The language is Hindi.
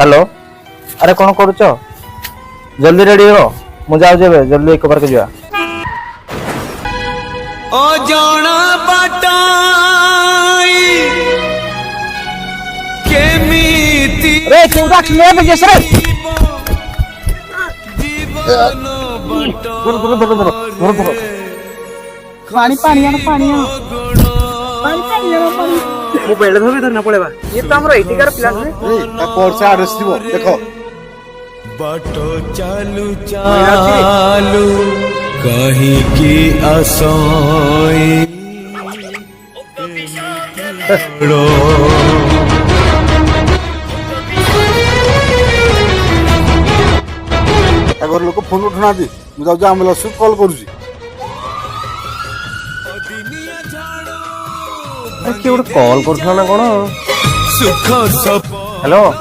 हेलो अरे कौन करुच जल्दी रेडी हो मु जाऊ जेबे जल्दी एक बार के जा ओ जाना बाटाई केमिति रे चिंता किए पे जैसे रे जीवन धरो पानी पानी आना पानी आना पानी पानी आना पानी मु बेले धोबी धरना पड़ेबा ये तो हमरो एटिकार प्लान है कोर से आड्रेस दिबो देखो बाटो चालू चालू कहीं की असोई घर लोक फोन उठना दी मु जाऊ एम्बुलेंस कॉल करूची किए गोटे कॉल करथला ना कोन सुख सप हेलो